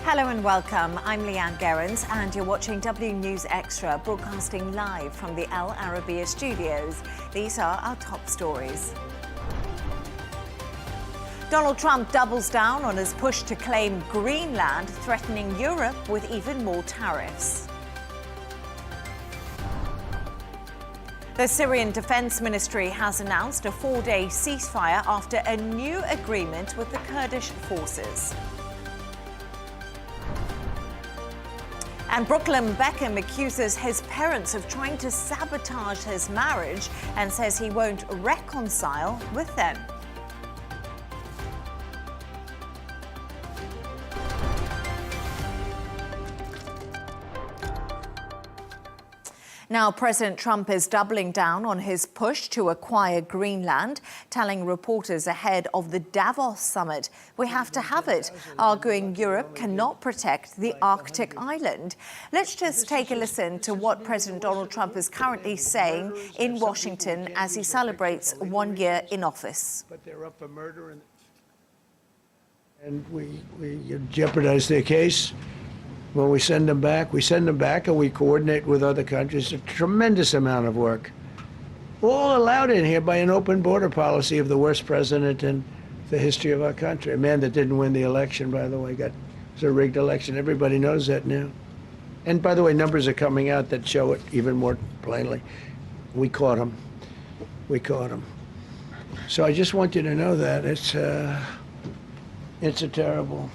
Hello and welcome. I'm Leigh-Ann Gerrans and you're watching W News Extra, broadcasting live from the Arabiya studios. These are our top stories. Donald Trump doubles down on his push to claim Greenland, threatening Europe with even more tariffs. The Syrian Defense Ministry has announced a 4-day ceasefire after a new agreement with the Kurdish forces. And Brooklyn Beckham accuses his parents of trying to sabotage his marriage and says he won't reconcile with them. Now, President Trump is doubling down on his push to acquire Greenland, telling reporters ahead of the Davos summit, "We have to have it," arguing Europe cannot protect the Arctic island. Let's just take a listen to what President Donald Trump is currently saying in Washington as he celebrates 1 year in office. But they're up for murder, and we jeopardize their case. When we send them back and we coordinate with other countries. A tremendous amount of work. All allowed in here by an open border policy of the worst president in the history of our country. A man that didn't win the election, by the way. It was a rigged election. Everybody knows that now. And by the way, numbers are coming out that show it even more plainly. We caught him. We caught him. So I just want you to know that it's a terrible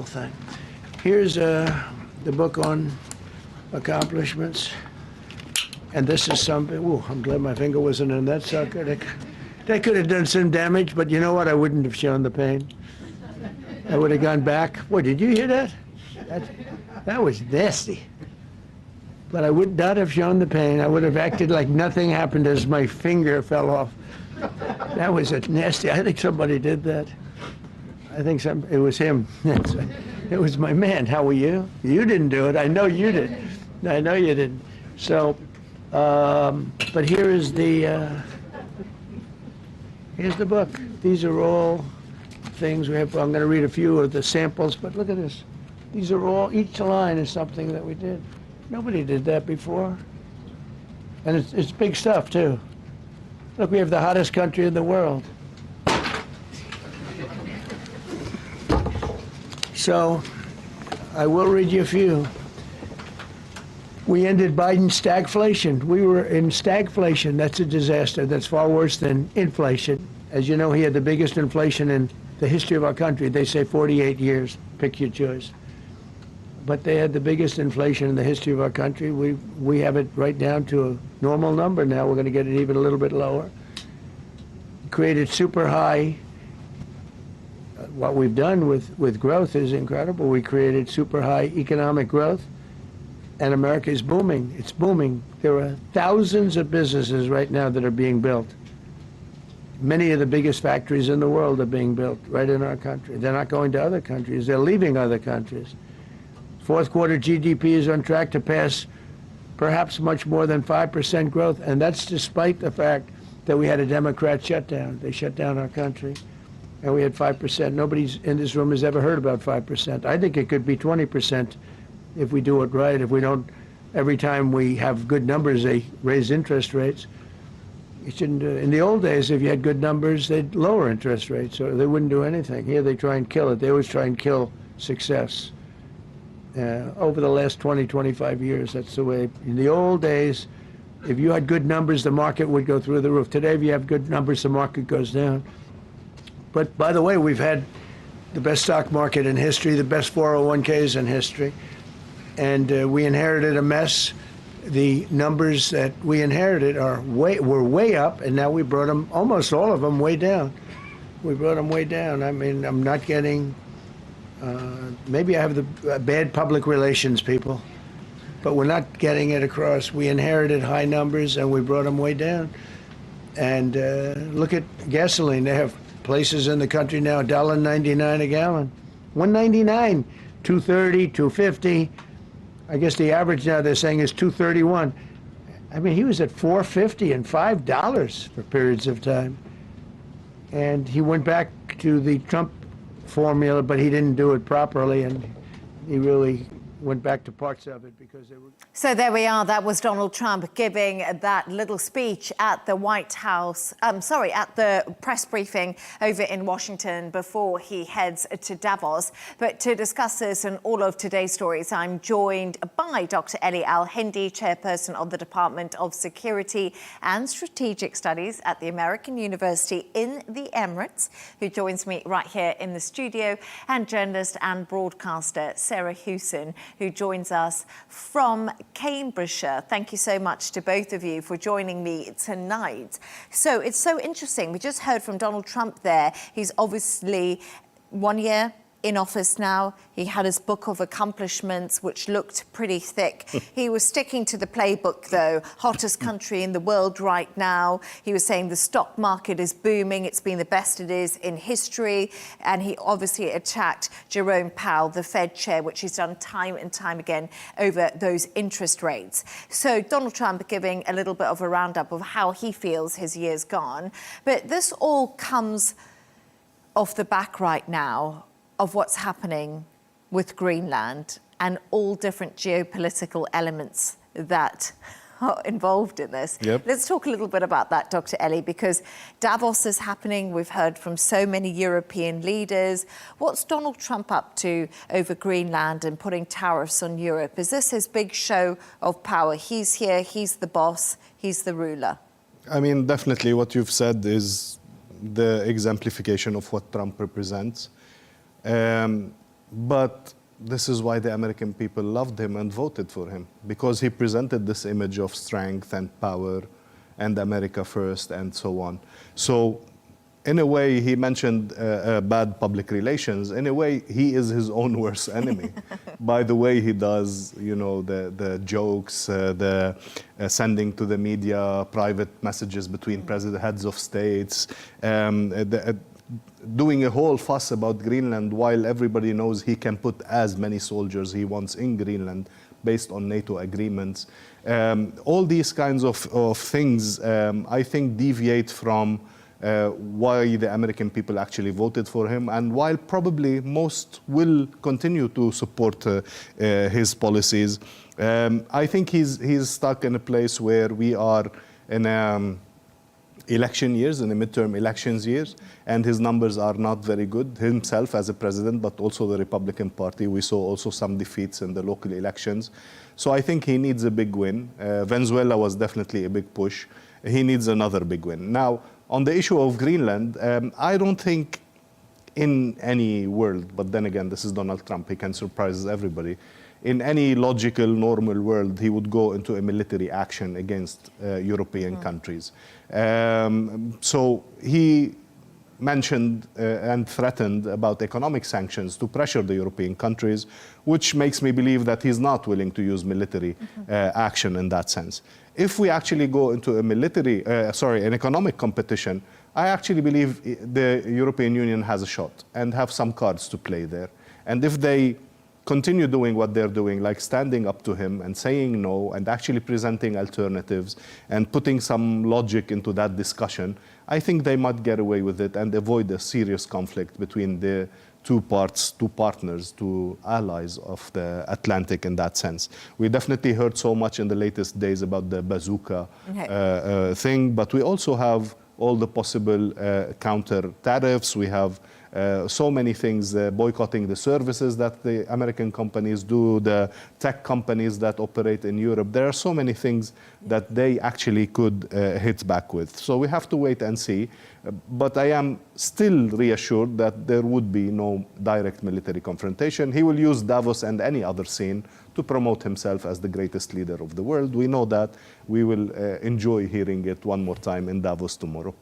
thing. Here's the book on accomplishments, and this is something. Ooh, I'm glad my finger wasn't in that sucker. That could have done some damage, but you know what? I wouldn't have shown the pain. I would have gone back. What, did you hear that? That was nasty. But I would not have shown the pain. I would have acted like nothing happened as my finger fell off. That was a nasty. I think somebody did that. I think it was him. It was my man. How were you? You didn't do it. I know you did. I know you didn't. So, but here's the book. These are all things we have. I'm going to read a few of the samples, but look at this. These are all, each line is something that we did. Nobody did that before. And it's big stuff, too. Look, we have the hottest country in the world. So, I will read you a few. We ended Biden's stagflation. We were in stagflation. That's a disaster. That's far worse than inflation. As you know, he had the biggest inflation in the history of our country. They say 48 years. Pick your choice. But they had the biggest inflation in the history of our country. We have it right down to a normal number now. We're going to get it even a little bit lower. Created super high. What we've done with growth is incredible. We created super high economic growth, and America is booming. It's booming. There are thousands of businesses right now that are being built. Many of the biggest factories in the world are being built right in our country. They're not going to other countries. They're leaving other countries. Fourth quarter GDP is on track to pass perhaps much more than 5% growth, and that's despite the fact that we had a Democrat shutdown. They shut down our country. And we had 5%. Nobody in this room has ever heard about 5%. I think it could be 20% if we do it right. If we don't, every time we have good numbers, they raise interest rates. You shouldn't do it. In the old days, if you had good numbers, they'd lower interest rates, or they wouldn't do anything. Here, they try and kill it. They always try and kill success. Over the last 20, 25 years, that's the way. In the old days, if you had good numbers, the market would go through the roof. Today, if you have good numbers, the market goes down. But by the way, we've had the best stock market in history, the best 401ks in history, and we inherited a mess. The numbers that we inherited were way up, and now we brought them, almost all of them, way down. We brought them way down. I mean, I'm not getting, maybe I have the bad public relations people, but we're not getting it across. We inherited high numbers, and we brought them way down. And look at gasoline. They have places in the country now, $1.99 a gallon. $1.99, $2.30, $2.50. I guess the average now they're saying is $2.31. I mean, he was at $4.50 and $5 for periods of time. And he went back to the Trump formula, but he didn't do it properly, and he really went back to parts of it because they were... So there we are. That was Donald Trump giving that little speech at the White House, at the press briefing over in Washington before he heads to Davos. But to discuss this and all of today's stories, I'm joined by Dr. Elie Hindy, chairperson of the Department of Security and Strategic Studies at the American University in the Emirates, who joins me right here in the studio, and journalist and broadcaster Sarah Hewson, who joins us from Cambridgeshire. Thank you so much to both of you for joining me tonight. So it's so interesting. We just heard from Donald Trump there. He's obviously 1 year in office now. He had his book of accomplishments, which looked pretty thick. He was sticking to the playbook, though. Hottest country in the world right now. He was saying the stock market is booming. It's been the best it is in history. And he obviously attacked Jerome Powell, the Fed chair, which he's done time and time again over those interest rates. So Donald Trump giving a little bit of a roundup of how he feels his year's gone. But this all comes off the back right now of what's happening with Greenland and all different geopolitical elements that are involved in this. Yep. Let's talk a little bit about that, Dr. Elie, because Davos is happening. We've heard from so many European leaders. What's Donald Trump up to over Greenland and putting tariffs on Europe? Is this his big show of power? He's here, he's the boss, he's the ruler. I mean, definitely what you've said is the exemplification of what Trump represents. But this is why the American people loved him and voted for him, because he presented this image of strength and power and America first and so on. So in a way, he mentioned bad public relations. In a way, he is his own worst enemy by the way he does, you know, the jokes, the sending to the media private messages between heads of states, doing a whole fuss about Greenland while everybody knows he can put as many soldiers he wants in Greenland based on NATO agreements. All these kinds of things, I think, deviate from why the American people actually voted for him, and while probably most will continue to support his policies, I think he's stuck in a place where we are in election years, in the midterm elections years, and his numbers are not very good himself as a president, but also the Republican Party. We saw also some defeats in the local elections. So I think he needs a big win. Venezuela was definitely a big push. He needs another big win. Now, on the issue of Greenland, I don't think in any world, but then again, this is Donald Trump, he can surprise everybody. In any logical, normal world, he would go into a military action against European countries. So he mentioned and threatened about economic sanctions to pressure the European countries, which makes me believe that he's not willing to use military action in that sense. If we actually go into a an economic competition, I actually believe the European Union has a shot and have some cards to play there. And if they continue doing what they're doing, like standing up to him and saying no and actually presenting alternatives and putting some logic into that discussion, I think they might get away with it and avoid a serious conflict between the two partners, two allies of the Atlantic in that sense. We definitely heard so much in the latest days about the bazooka thing, but we also have all the possible counter tariffs. We have so many things, boycotting the services that the American companies do, the tech companies that operate in Europe. There are so many things that they actually could hit back with. So we have to wait and see. But I am still reassured that there would be no direct military confrontation. He will use Davos and any other scene to promote himself as the greatest leader of the world. We know that. We will enjoy hearing it one more time in Davos tomorrow.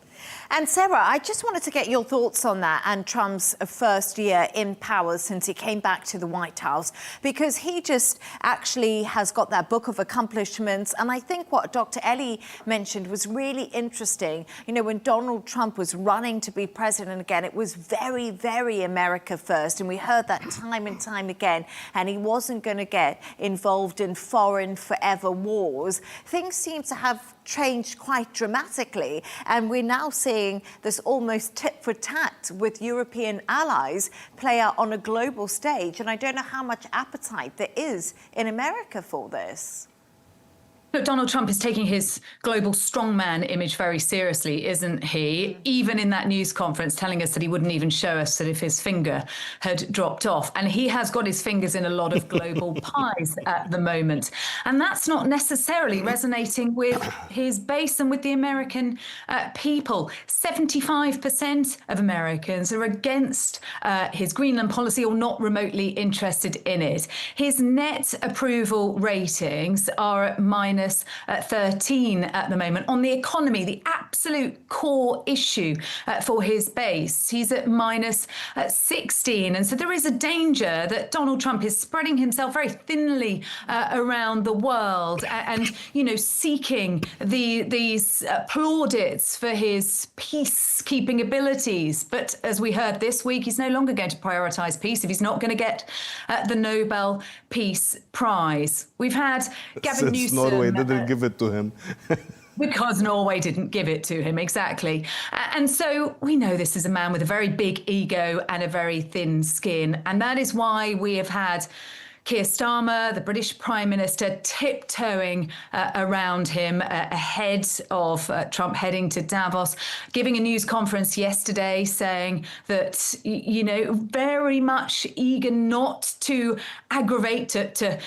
And Sarah, I just wanted to get your thoughts on that and Trump's first year in power since he came back to the White House, because he just actually has got that book of accomplishments. And I think what Dr. Elie mentioned was really interesting. You know, when Donald Trump was running to be president again, it was very, very America first. And we heard that time and time again. And he wasn't going to get involved in foreign forever wars. Things seem to have changed quite dramatically. And we're now seeing this almost tit for tat with European allies play out on a global stage. And I don't know how much appetite there is in America for this. Look, Donald Trump is taking his global strongman image very seriously, isn't he? Even in that news conference telling us that he wouldn't even show us that if his finger had dropped off. And he has got his fingers in a lot of global pies at the moment. And that's not necessarily resonating with his base and with the American people. 75% of Americans are against his Greenland policy or not remotely interested in it. His net approval ratings are at minus 13 at the moment. On the economy, the absolute core issue for his base, he's at minus 16. And so there is a danger that Donald Trump is spreading himself very thinly around the world and, you know, seeking these plaudits for his peacekeeping abilities. But as we heard this week, he's no longer going to prioritize peace if he's not going to get the Nobel Peace Prize. We've had Gavin Newsom. Norway didn't give it to him. Because Norway didn't give it to him, exactly. And so we know this is a man with a very big ego and a very thin skin. And that is why we have had Keir Starmer, the British Prime Minister, tiptoeing around him ahead of Trump heading to Davos, giving a news conference yesterday saying that, you know, very much eager not to aggravate, to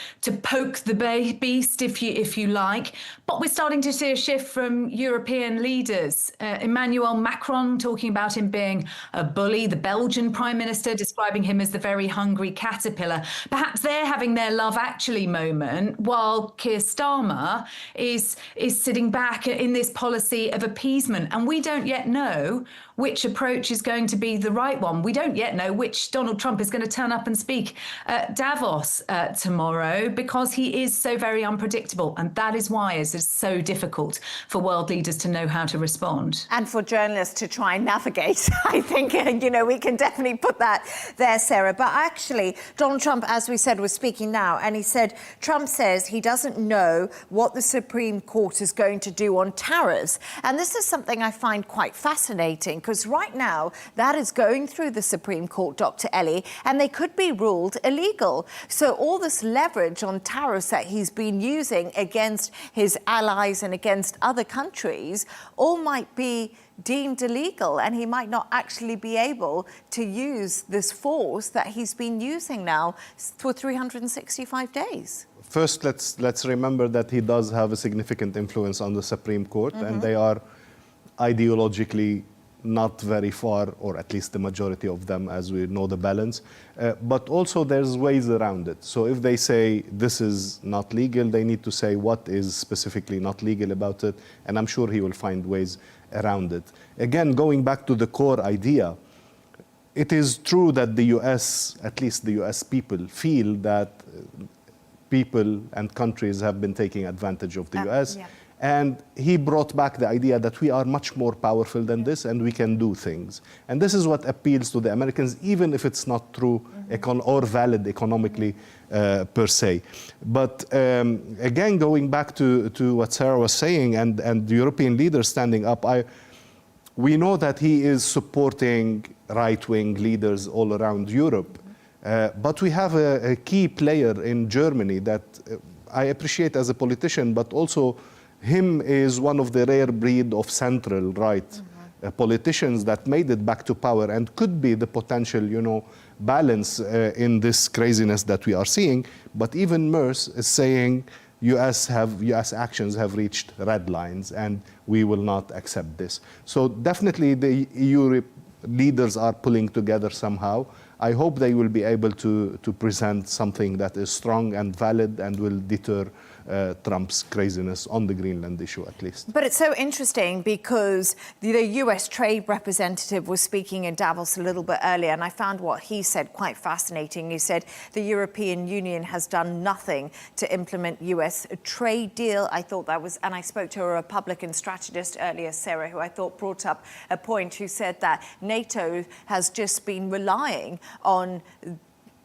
poke the beast, if you like. But we're starting to see a shift from European leaders. Emmanuel Macron talking about him being a bully, the Belgian Prime Minister describing him as the very hungry caterpillar. Perhaps they're having their Love Actually moment, while Keir Starmer is sitting back in this policy of appeasement. And we don't yet know which approach is going to be the right one. We don't yet know which Donald Trump is going to turn up and speak at Davos tomorrow, because he is so very unpredictable. And that is why it is so difficult for world leaders to know how to respond. And for journalists to try and navigate. I think, you know, we can definitely put that there, Sarah. But actually, Donald Trump, as we said, was speaking now, and he said, Trump says he doesn't know what the Supreme Court is going to do on tariffs. And this is something I find quite fascinating, because right now that is going through the Supreme Court, Dr. Elie, and they could be ruled illegal. So all this leverage on tariffs that he's been using against his allies and against other countries all might be deemed illegal, and he might not actually be able to use this force that he's been using now for 365 days. First, let's remember that he does have a significant influence on the Supreme Court, and they are ideologically not very far, or at least the majority of them, as we know the balance. But also there's ways around it. So if they say this is not legal, they need to say what is specifically not legal about it, and I'm sure he will find ways around it. Again, going back to the core idea, it is true that the US, at least the US people, feel that people and countries have been taking advantage of the US. Yeah. And he brought back the idea that we are much more powerful than this and we can do things. And this is what appeals to the Americans, even if it's not true or valid economically per se. But again, going back to what Sarah was saying and the European leaders standing up, we know that he is supporting right-wing leaders all around Europe. But we have a key player in Germany that I appreciate as a politician, but also him is one of the rare breed of central right politicians that made it back to power and could be the potential, you know, balance in this craziness that we are seeing. But even Merz is saying US actions have reached red lines and we will not accept this. So definitely the EU leaders are pulling together somehow. I hope they will be able to present something that is strong and valid and will deter Trump's craziness on the Greenland issue, at least. But it's so interesting because the US trade representative was speaking in Davos a little bit earlier, and I found what he said quite fascinating. He said the European Union has done nothing to implement US trade deal. I thought that was, and I spoke to a Republican strategist earlier, Sarah, who I thought brought up a point, who said that NATO has just been relying on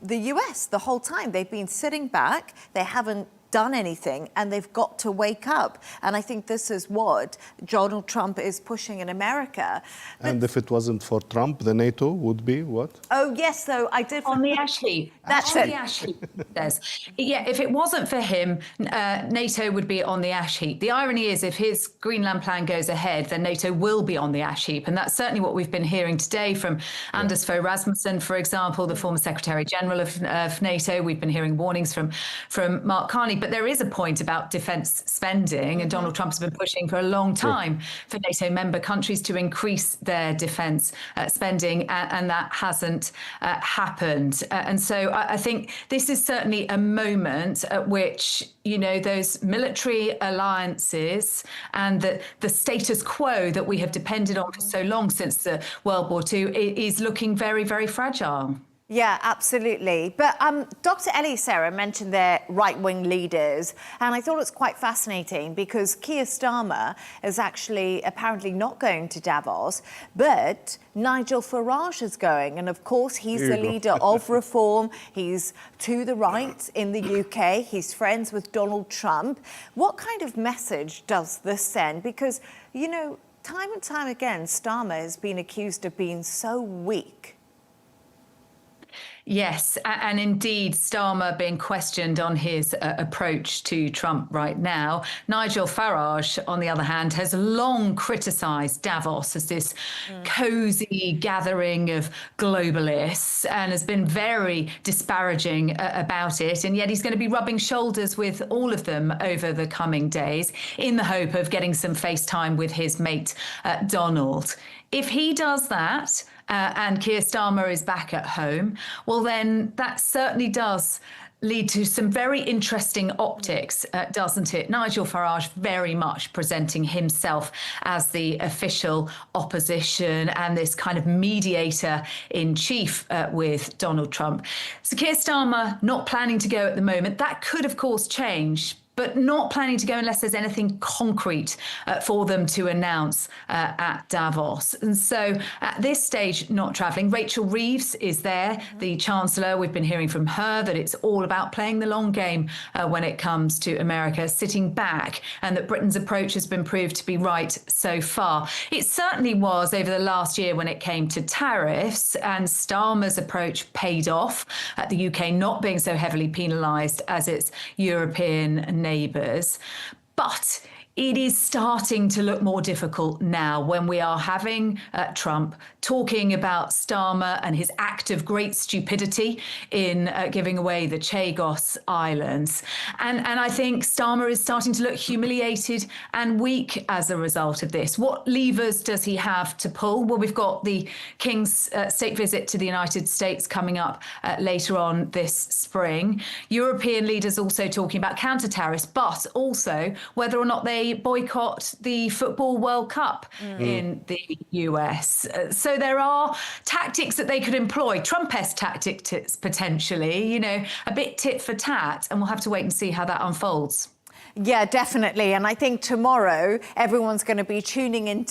the US the whole time. They've been sitting back. They haven't done anything, and they've got to wake up. And I think this is what Donald Trump is pushing in America. And if it wasn't for Trump, the NATO would be what? Oh, yes, so I did... On the ash heap. That's on it. the ash heap, it says. Yeah, if it wasn't for him, NATO would be on the ash heap. The irony is, if his Greenland plan goes ahead, then NATO will be on the ash heap. And that's certainly what we've been hearing today from Anders Fogh Rasmussen, for example, the former Secretary General of NATO. We've been hearing warnings from Mark Carney. But there is a point about defence spending, and Donald Trump has been pushing for a long time for NATO member countries to increase their defence spending, and that hasn't happened. And so I think this is certainly a moment at which, you know, those military alliances and the status quo that we have depended on for so long since the World War II is looking very, very fragile. Yeah, absolutely. But Dr. Elie, Sarah, mentioned their right-wing leaders, and I thought it's quite fascinating because Keir Starmer is actually apparently not going to Davos, but Nigel Farage is going. And of course, he's the leader of Reform. He's to the right in the UK. He's friends with Donald Trump. What kind of message does this send? Because, you know, time and time again, Starmer has been accused of being so weak. Yes, and indeed, Starmer being questioned on his approach to Trump right now. Nigel Farage, on the other hand, has long criticised Davos as this cosy gathering of globalists and has been very disparaging about it. And yet he's going to be rubbing shoulders with all of them over the coming days in the hope of getting some FaceTime with his mate, Donald. If he does that, and Keir Starmer is back at home, well, then that certainly does lead to some very interesting optics, doesn't it? Nigel Farage very much presenting himself as the official opposition and this kind of mediator in chief with Donald Trump. So Keir Starmer not planning to go at the moment. That could, of course, change, but not planning to go unless there's anything concrete for them to announce at Davos. And so at this stage, not travelling. Rachel Reeves is there, the Chancellor. We've been hearing from her that it's all about playing the long game when it comes to America, sitting back, and that Britain's approach has been proved to be right so far. It certainly was over the last year when it came to tariffs, and Starmer's approach paid off, the UK not being so heavily penalised as its European neighbours. But it is starting to look more difficult now when we are having Trump talking about Starmer and his act of great stupidity in giving away the Chagos Islands. And I think Starmer is starting to look humiliated and weak as a result of this. What levers does he have to pull? Well, we've got the King's state visit to the United States coming up later on this spring. European leaders also talking about counter-tariffs, but also whether or not they boycott the Football World Cup in the US. So there are tactics that they could employ, Trump-esque tactics potentially, you know, a bit tit for tat, and we'll have to wait and see how that unfolds. Yeah, definitely. And I think tomorrow everyone's going to be tuning in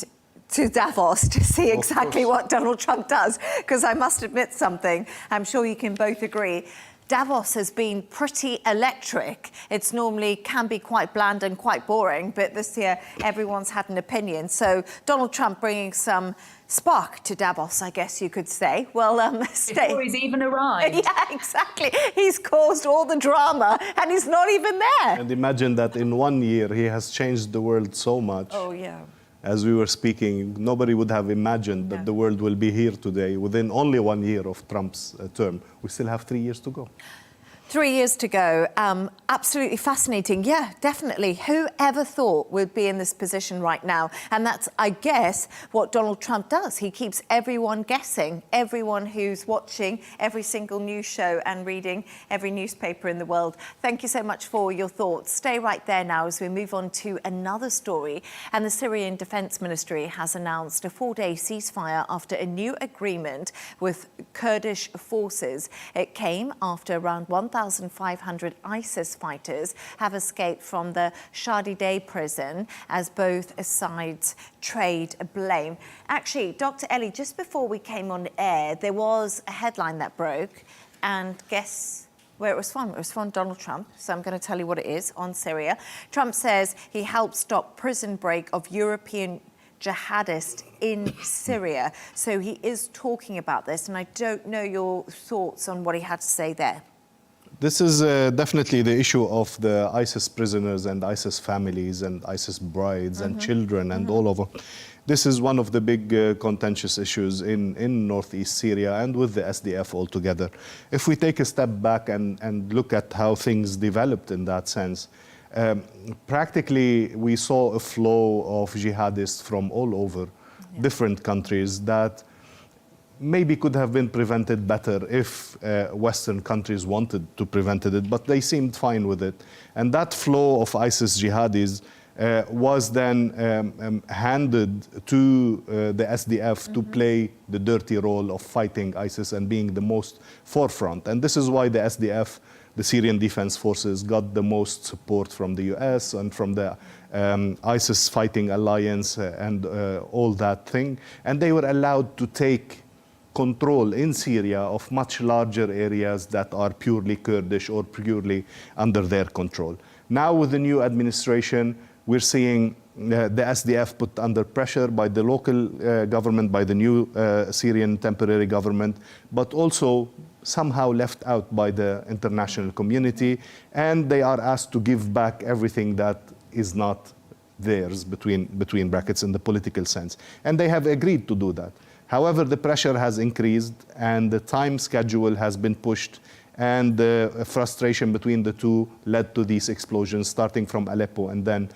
to Davos to see exactly what Donald Trump does, because I must admit something, I'm sure you can both agree. Davos has been pretty electric. It's normally can be quite bland and quite boring, but this year everyone's had an opinion. So Donald Trump bringing some spark to Davos, I guess you could say. Well, before he's even arrived. Yeah, exactly. He's caused all the drama and he's not even there. And imagine that in 1 year he has changed the world so much. Oh, yeah. As we were speaking, nobody would have imagined that the world will be here today within only 1 year of Trump's term. We still have 3 years to go. 3 years to go. Absolutely fascinating. Yeah, definitely. Who ever thought we'd be in this position right now? And that's, I guess, what Donald Trump does. He keeps everyone guessing, everyone who's watching every single news show and reading every newspaper in the world. Thank you so much for your thoughts. Stay right there now as we move on to another story. And the Syrian Defense Ministry has announced a 4-day ceasefire after a new agreement with Kurdish forces. It came after around 1,500 ISIS fighters have escaped from the Shadi prison as both sides trade blame. Actually, Dr. Elie, just before we came on air, there was a headline that broke, and guess Well, it was from Donald Trump, so I'm going to tell you what it is on Syria. Trump says he helped stop prison break of European jihadists in Syria. So he is talking about this, and I don't know your thoughts on what he had to say there. This is definitely the issue of the ISIS prisoners and ISIS families and ISIS brides and children and all of them. This is one of the big contentious issues in northeast Syria and with the SDF altogether. If we take a step back and look at how things developed in that sense, practically we saw a flow of jihadists from all over different countries that maybe could have been prevented better if Western countries wanted to prevent it, but they seemed fine with it. And that flow of ISIS jihadis was then handed to the SDF to play the dirty role of fighting ISIS and being the most forefront. And this is why the SDF, the Syrian Defense Forces, got the most support from the US and from the ISIS fighting alliance and all that thing. And they were allowed to take control in Syria of much larger areas that are purely Kurdish or purely under their control. Now with the new administration, we're seeing the SDF put under pressure by the local government, by the new Syrian temporary government, but also somehow left out by the international community, and they are asked to give back everything that is not theirs, between brackets, in the political sense. And they have agreed to do that. However, the pressure has increased and the time schedule has been pushed, and the frustration between the two led to these explosions, starting from Aleppo and then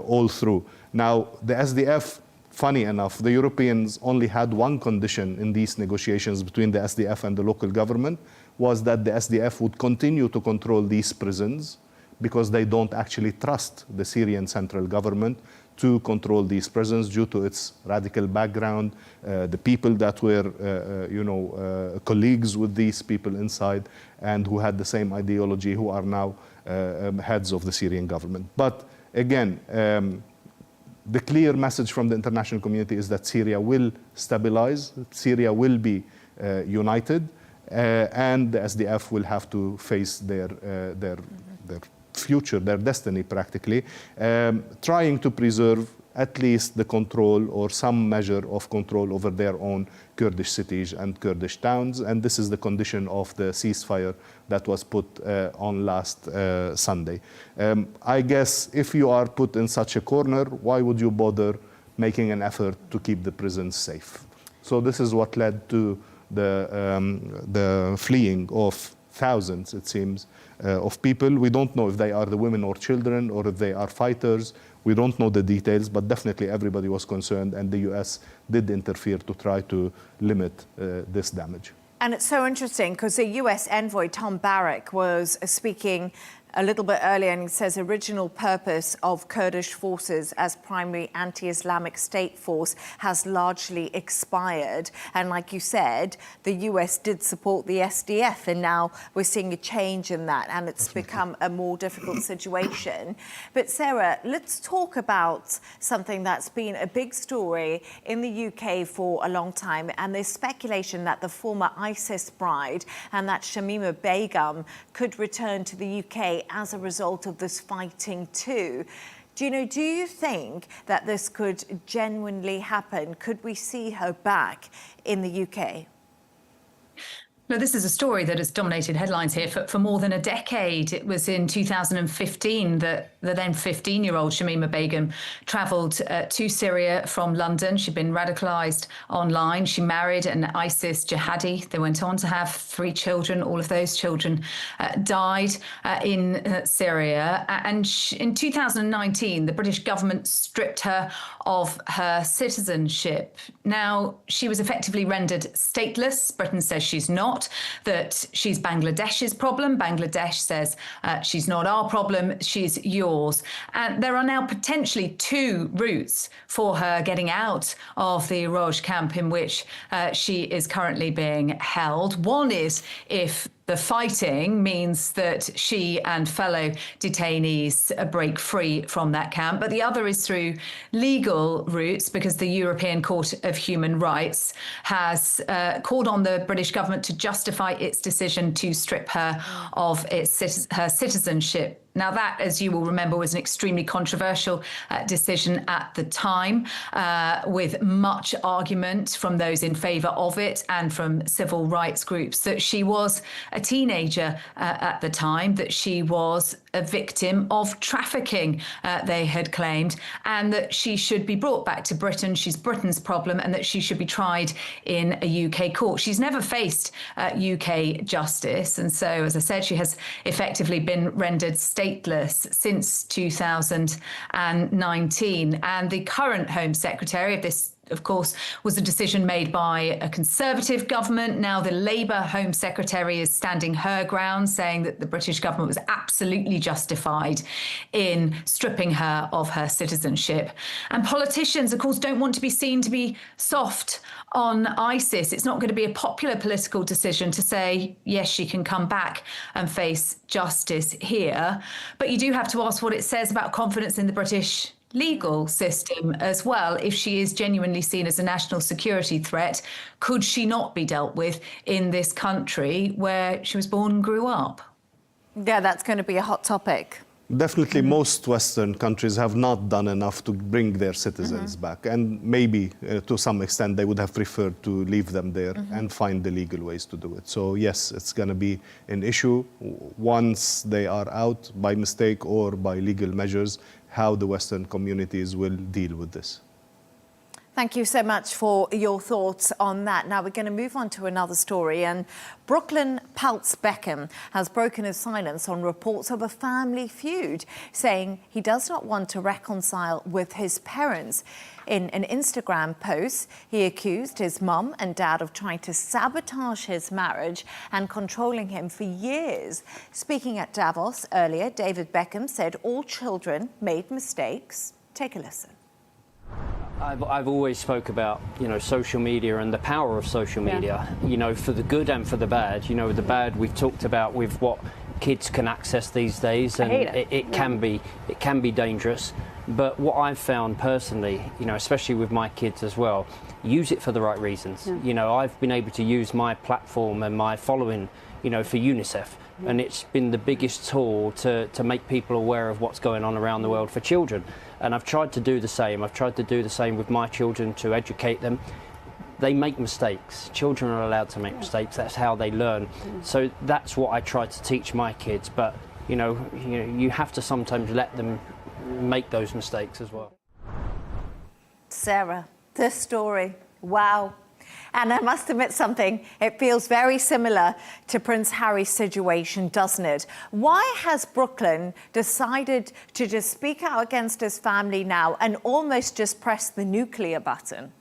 all through. Now, the SDF, funny enough, the Europeans only had one condition in these negotiations between the SDF and the local government, was that the SDF would continue to control these prisons because they don't actually trust the Syrian central government to control these prisons due to its radical background, the people that were, colleagues with these people inside and who had the same ideology, who are now heads of the Syrian government. But again, the clear message from the international community is that Syria will stabilize, Syria will be united, and the SDF will have to face their future, their destiny practically, trying to preserve at least the control or some measure of control over their own Kurdish cities and Kurdish towns. And this is the condition of the ceasefire that was put on last Sunday. I guess if you are put in such a corner, why would you bother making an effort to keep the prisons safe? So this is what led to the fleeing of thousands, it seems, of people. We don't know if they are the women or children or if they are fighters. We don't know the details, but definitely everybody was concerned, and the US did interfere to try to limit this damage. And it's so interesting because the US envoy, Tom Barrack, was speaking a little bit earlier, and he says original purpose of Kurdish forces as primary anti-Islamic state force has largely expired. And like you said, the US did support the SDF, and now we're seeing a change in that, and it's become a more difficult situation. But Sarah, let's talk about something that's been a big story in the UK for a long time, and there's speculation that the former ISIS bride and that Shamima Begum could return to the UK as a result of this fighting too. Do you think that this could genuinely happen? Could we see her back in the UK? No, this is a story that has dominated headlines here for more than a decade. It was in 2015 that the then 15-year-old Shamima Begum travelled to Syria from London. She'd been radicalised online. She married an ISIS jihadi. They went on to have 3 children. All of those children died in Syria. And in 2019, the British government stripped her of her citizenship. Now, she was effectively rendered stateless. Britain says she's not, that she's Bangladesh's problem. Bangladesh says she's not our problem, she's yours. And there are now potentially 2 routes for her getting out of the Roj camp in which she is currently being held. One is if the fighting means that she and fellow detainees break free from that camp. But the other is through legal routes, because the European Court of Human Rights has called on the British government to justify its decision to strip her of her citizenship. Now, that, as you will remember, was an extremely controversial decision at the time, with much argument from those in favour of it and from civil rights groups, that she was a teenager at the time, that she was a victim of trafficking, they had claimed, and that she should be brought back to Britain. She's Britain's problem, and that she should be tried in a UK court. She's never faced UK justice. And so, as I said, she has effectively been rendered stateless since 2019. And the current Home Secretary of this, of course, was a decision made by a Conservative government. Now the Labour Home Secretary is standing her ground, saying that the British government was absolutely justified in stripping her of her citizenship. And politicians, of course, don't want to be seen to be soft on ISIS. It's not going to be a popular political decision to say, yes, she can come back and face justice here. But you do have to ask what it says about confidence in the British legal system as well. If she is genuinely seen as a national security threat, could she not be dealt with in this country where she was born and grew up? Yeah, that's going to be a hot topic. Definitely, most Western countries have not done enough to bring their citizens back. And maybe, to some extent, they would have preferred to leave them there and find the legal ways to do it. So, yes, it's going to be an issue once they are out by mistake or by legal measures, how the Western communities will deal with this. Thank you so much for your thoughts on that. Now we're going to move on to another story. And Brooklyn Beckham has broken his silence on reports of a family feud, saying he does not want to reconcile with his parents. In an Instagram post, he accused his mum and dad of trying to sabotage his marriage and controlling him for years. Speaking at Davos earlier, David Beckham said all children made mistakes. Take a listen. I've always spoke about, social media and the power of social media, for the good and for the bad. The bad we've talked about with what kids can access these days, and it can be dangerous. But what I've found personally, especially with my kids as well, use it for the right reasons. I've been able to use my platform and my following, for UNICEF. And it's been the biggest tool to make people aware of what's going on around the world for children. And I've tried to do the same. I've tried to do the same with my children, to educate them. They make mistakes. Children are allowed to make mistakes. That's how they learn. So that's what I try to teach my kids. But, you have to sometimes let them make those mistakes as well. Sarah, this story, wow. And I must admit something, it feels very similar to Prince Harry's situation, doesn't it? Why has Brooklyn decided to just speak out against his family now and almost just press the nuclear button?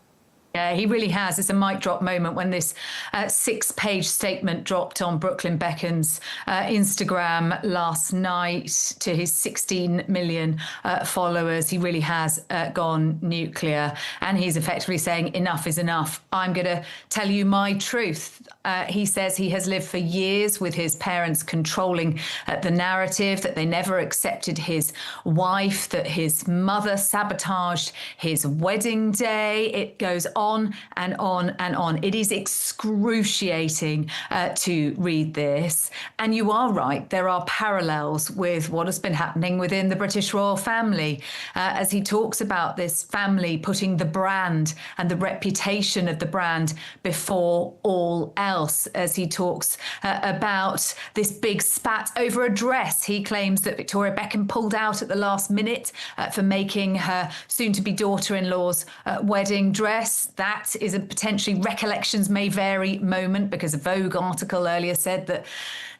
Yeah, he really has. It's a mic drop moment when this 6-page statement dropped on Brooklyn Beckham's Instagram last night to his 16 million followers. He really has gone nuclear, and he's effectively saying enough is enough. I'm going to tell you my truth. He says he has lived for years with his parents controlling the narrative, that they never accepted his wife, that his mother sabotaged his wedding day. It goes on and on and on. It is excruciating to read this. And you are right, there are parallels with what has been happening within the British royal family. As he talks about this family putting the brand and the reputation of the brand before all else, as he talks about this big spat over a dress he claims that Victoria Beckham pulled out at the last minute for making her soon-to-be daughter-in-law's wedding dress. That is a potentially recollections may vary moment, because a Vogue article earlier said that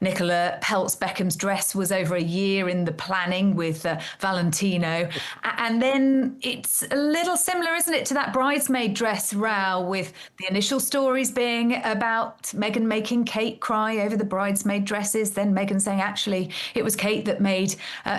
Nicola Peltz Beckham's dress was over a year in the planning with Valentino. And then it's a little similar, isn't it, to that bridesmaid dress row, with the initial stories being about Meghan making Kate cry over the bridesmaid dresses, then Meghan saying, actually, it was Kate that made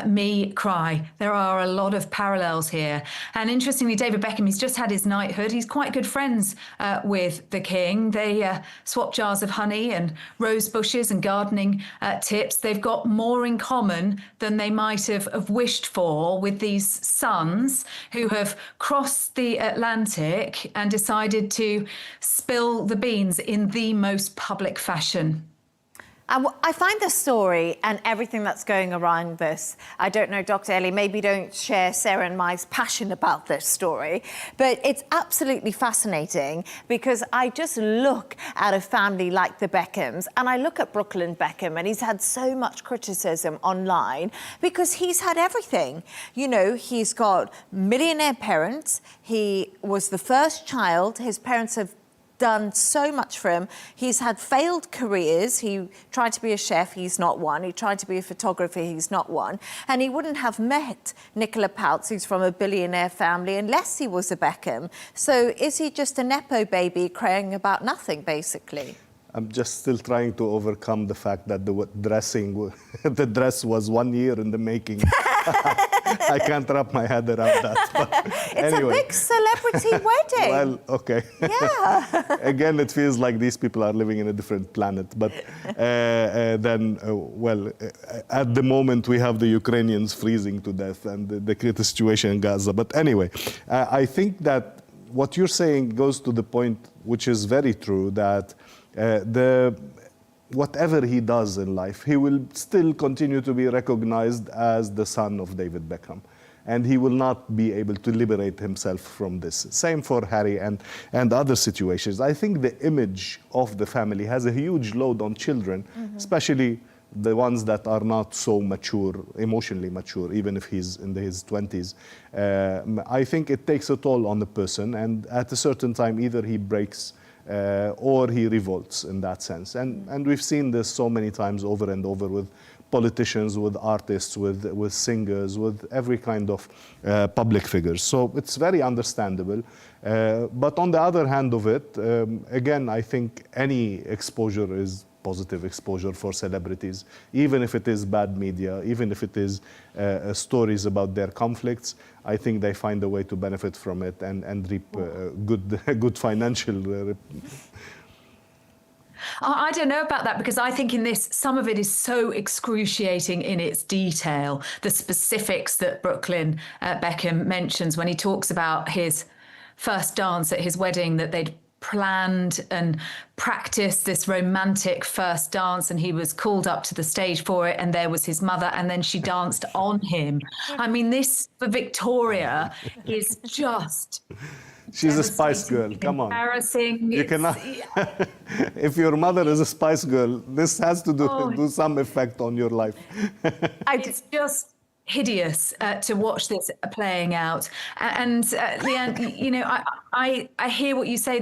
me cry. There are a lot of parallels here. And interestingly, David Beckham, he's just had his knighthood. He's quite good friends with the king. They swap jars of honey and rose bushes and gardening tips. They've got more in common than they might have wished for, with these sons who have crossed the Atlantic and decided to spill the beans in the most public fashion. I find this story and everything that's going around this, I don't know, Dr. Elie, maybe don't share Sarah and my passion about this story, but it's absolutely fascinating, because I just look at a family like the Beckhams, and I look at Brooklyn Beckham, and he's had so much criticism online because he's had everything. You know, he's got millionaire parents. He was the first child. His parents have done so much for him. He's had failed careers. He tried to be a chef, he's not one. He tried to be a photographer, he's not one. And he wouldn't have met Nicola Peltz, who's from a billionaire family, unless he was a Beckham. So is he just a Nepo baby crying about nothing, basically? I'm just still trying to overcome the fact that the dress was 1 year in the making. I can't wrap my head around that. But it's anyway. A big celebrity wedding. Well, okay. Yeah. Again, it feels like these people are living in a different planet. But at the moment, we have the Ukrainians freezing to death and the situation in Gaza. But anyway, I think that what you're saying goes to the point, which is very true, that whatever he does in life, he will still continue to be recognized as the son of David Beckham. And he will not be able to liberate himself from this. Same for Harry and other situations. I think the image of the family has a huge load on children, especially the ones that are not so mature, emotionally mature, even if he's in his 20s. I think it takes a toll on the person, and at a certain time, either he breaks or he revolts in that sense. And we've seen this so many times over and over with politicians, with artists, with singers, with every kind of public figures. So it's very understandable. But on the other hand of it, again, I think any exposure is positive exposure for celebrities, even if it is bad media, even if it is stories about their conflicts. I think they find a way to benefit from it and reap good financial. I don't know about that, because I think in this, some of it is so excruciating in its detail. The specifics that Brooklyn Beckham mentions when he talks about his first dance at his wedding, that they'd planned and practiced this romantic first dance, and he was called up to the stage for it, and there was his mother, and then she danced on him. I mean, this for Victoria is just... She's a Spice Girl, come on. Embarrassing. You cannot... If your mother is a Spice Girl, this has to do some effect on your life. It's just hideous to watch this playing out. And Leigh-Ann, you know, I hear what you say.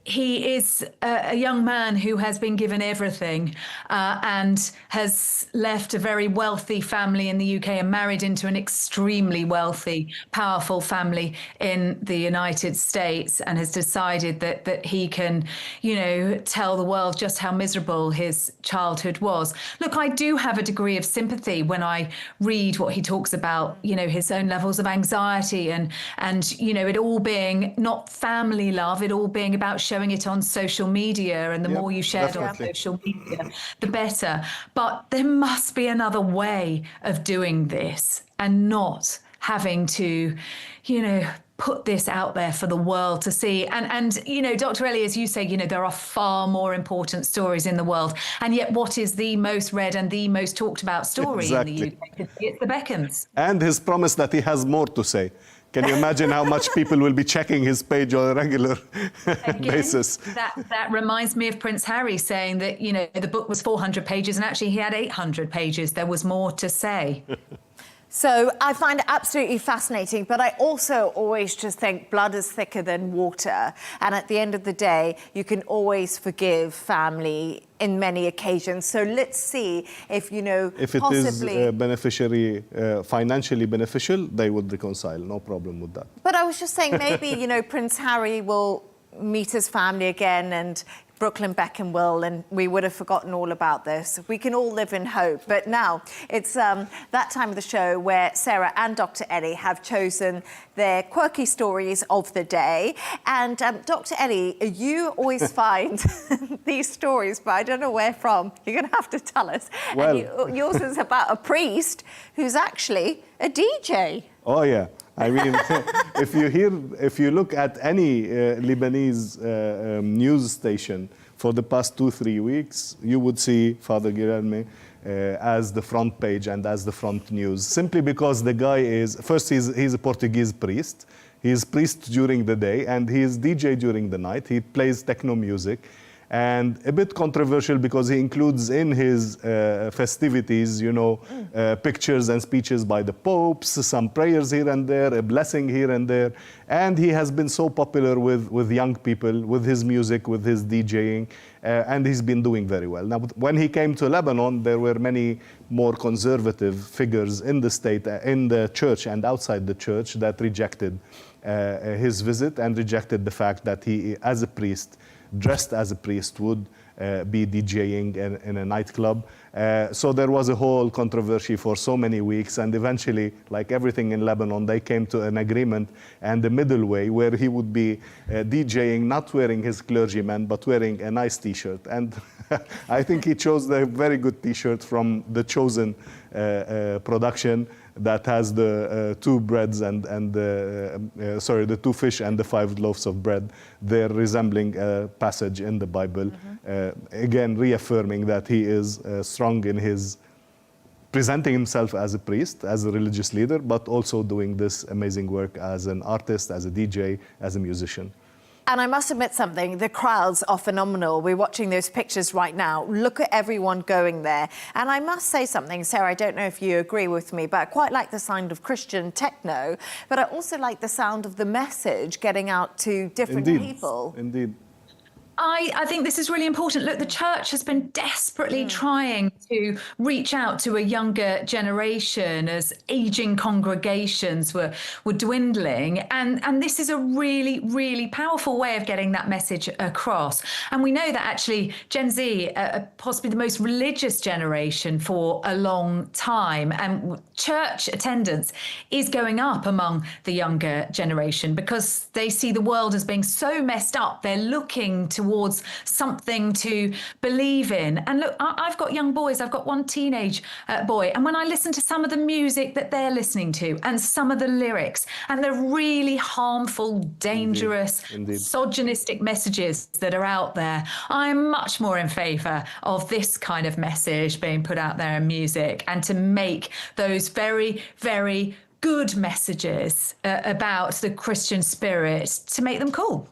He is a young man who has been given everything and has left a very wealthy family in the UK and married into an extremely wealthy, powerful family in the United States, and has decided that he can, you know, tell the world just how miserable his childhood was. Look, I do have a degree of sympathy when I read what he talks about, you know, his own levels of anxiety and you know, it all being not family love, it all being about showing it on social media, and the more you shared on social media, the better. But there must be another way of doing this and not having to, you know, put this out there for the world to see. And you know, Dr. Elie, as you say, you know, there are far more important stories in the world. And yet what is the most read and the most talked about story in the UK? It's the Beckhams. And his promise that he has more to say. Can you imagine how much people will be checking his page on a regular basis? That reminds me of Prince Harry saying that, you know, the book was 400 pages and actually he had 800 pages. There was more to say. So I find it absolutely fascinating, but I also always just think blood is thicker than water. And at the end of the day, you can always forgive family in many occasions. So let's see if, you know, If it possibly... is financially beneficial, they would reconcile. No problem with that. But I was just saying maybe, you know, Prince Harry will meet his family again and Brooklyn Beckham will, and we would have forgotten all about this. We can all live in hope. But now it's that time of the show where Sarah and Dr. Elie have chosen their quirky stories of the day. And Dr. Elie, you always find these stories, but I don't know where from. You're going to have to tell us. Well, and yours is about a priest who's actually a DJ. Oh, yeah. I mean, if you look at any Lebanese news station for the past 2-3 weeks, you would see Father Guilherme as the front page and as the front news, simply because the guy is, first, he's a Portuguese priest. He's priest during the day and he's DJ during the night. He plays techno music. And a bit controversial because he includes in his festivities, you know, pictures and speeches by the popes, some prayers here and there, a blessing here and there. And he has been so popular with young people, with his music, with his DJing, and he's been doing very well. Now, when he came to Lebanon, there were many more conservative figures in the state, in the church and outside the church that rejected his visit and rejected the fact that he, as a priest, dressed as a priest, would be DJing in a nightclub. So there was a whole controversy for so many weeks, and eventually, like everything in Lebanon, they came to an agreement and a middle way where he would be DJing, not wearing his clergyman, but wearing a nice T-shirt. And I think he chose the very good T-shirt from the Chosen production that has the two breads and the 2 fish and the 5 loaves of bread. They're resembling a passage in the Bible, again reaffirming that he is strong in his presenting himself as a priest, as a religious leader, but also doing this amazing work as an artist, as a DJ, as a musician. And I must admit something, the crowds are phenomenal. We're watching those pictures right now. Look at everyone going there. And I must say something, Sarah, I don't know if you agree with me, but I quite like the sound of Christian techno, but I also like the sound of the message getting out to different people. Indeed. I think this is really important. Look, the church has been desperately trying to reach out to a younger generation as aging congregations were dwindling. And this is a really, really powerful way of getting that message across. And we know that actually Gen Z are possibly the most religious generation for a long time. And church attendance is going up among the younger generation because they see the world as being so messed up. They're looking towards something to believe in. And look, I've got young boys. I've got one teenage boy. And when I listen to some of the music that they're listening to and some of the lyrics and the really harmful, dangerous, misogynistic messages that are out there, I'm much more in favour of this kind of message being put out there in music and to make those very, very good messages about the Christian spirit to make them cool.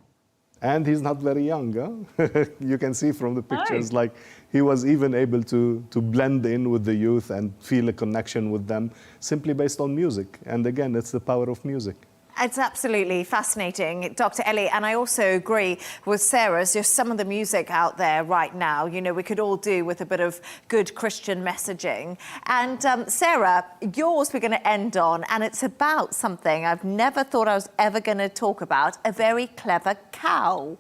And he's not very young, huh? You can see from the pictures, like he was even able to blend in with the youth and feel a connection with them simply based on music. And again, it's the power of music. It's absolutely fascinating, Dr. Elie, and I also agree with Sarah's. Just some of the music out there right now, you know, we could all do with a bit of good Christian messaging. And Sarah, yours we're going to end on, and it's about something I've never thought I was ever going to talk about, a very clever cow.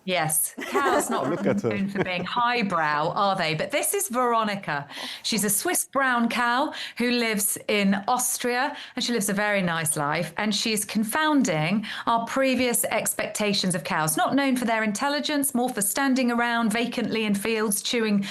Yes, cows not known for being highbrow, are they? But this is Veronica. She's a Swiss brown cow who lives in Austria, and she lives a very nice life. And she's confounding our previous expectations of cows, not known for their intelligence, more for standing around vacantly in fields, chewing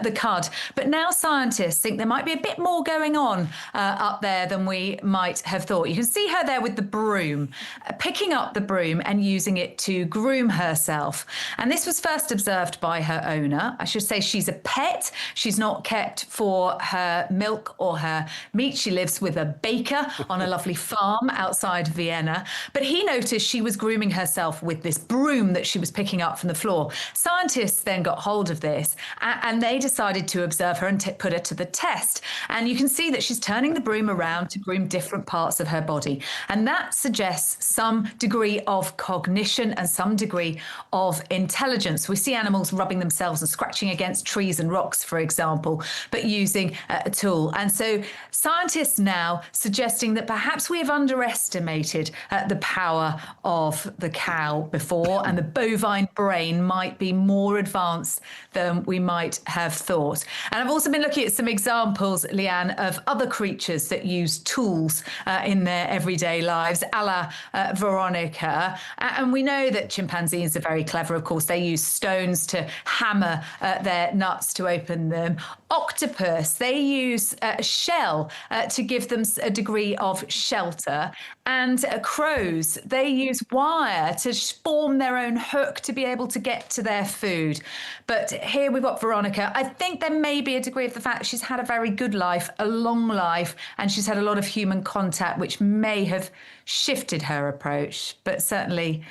the cud. But now scientists think there might be a bit more going on up there than we might have thought. You can see her there with the broom, picking up the broom and using it to groom herself. herself. And this was first observed by her owner. I should say she's a pet. She's not kept for her milk or her meat. She lives with a baker on a lovely farm outside Vienna. But he noticed she was grooming herself with this broom that she was picking up from the floor. Scientists then got hold of this and they decided to observe her and put her to the test. And you can see that she's turning the broom around to groom different parts of her body. And that suggests some degree of cognition and some degree of intelligence. We see animals rubbing themselves and scratching against trees and rocks, for example, but using a tool. And so scientists now suggesting that perhaps we have underestimated the power of the cow before, and the bovine brain might be more advanced than we might have thought. And I've also been looking at some examples, Leigh-Ann, of other creatures that use tools in their everyday lives, a la Veronica. And we know that chimpanzees are very clever, of course. They use stones to hammer their nuts to open them. Octopus, they use a shell to give them a degree of shelter. And crows, they use wire to form their own hook to be able to get to their food. But here we've got Veronica. I think there may be a degree of the fact she's had a very good life, a long life, and she's had a lot of human contact, which may have shifted her approach. But certainly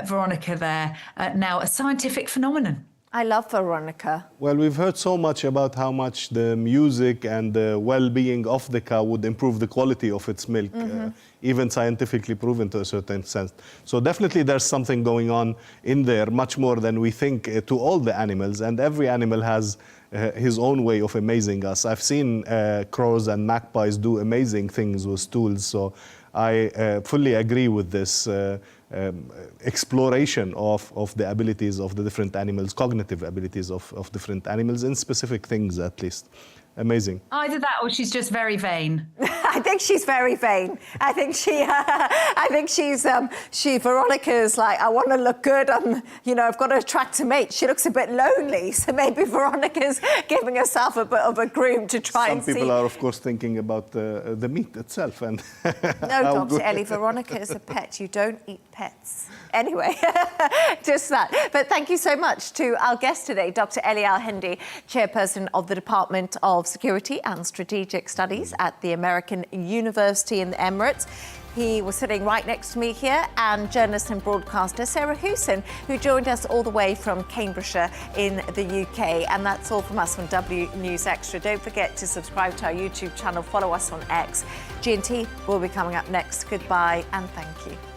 Veronica there, now a scientific phenomenon. I love Veronica. Well, we've heard so much about how much the music and the well-being of the cow would improve the quality of its milk, even scientifically proven to a certain extent. So definitely there's something going on in there, much more than we think, to all the animals. And every animal has his own way of amazing us. I've seen crows and magpies do amazing things with tools. So I fully agree with this exploration of the abilities of the different animals, cognitive abilities of different animals in specific things, at least. Amazing. Either that or she's just very vain. I think she's very vain. I think Veronica's like, I want to look good. I've got to attract a mate. She looks a bit lonely. So maybe Veronica's giving herself a bit of a groom to try and see. Some people are, of course, thinking about the meat itself. And no, Dr. Elie, Veronica is a pet. You don't eat pets. Anyway, just that. But thank you so much to our guest today, Dr. Elie Hindy, chairperson of the Department of Security and Strategic Studies at the American University in the Emirates. He was sitting right next to me here, and journalist and broadcaster Sarah Hewson, who joined us all the way from Cambridgeshire in the UK. And that's all from us on W News Extra. Don't forget to subscribe to our YouTube channel, follow us on X. G&T will be coming up next. Goodbye and thank you.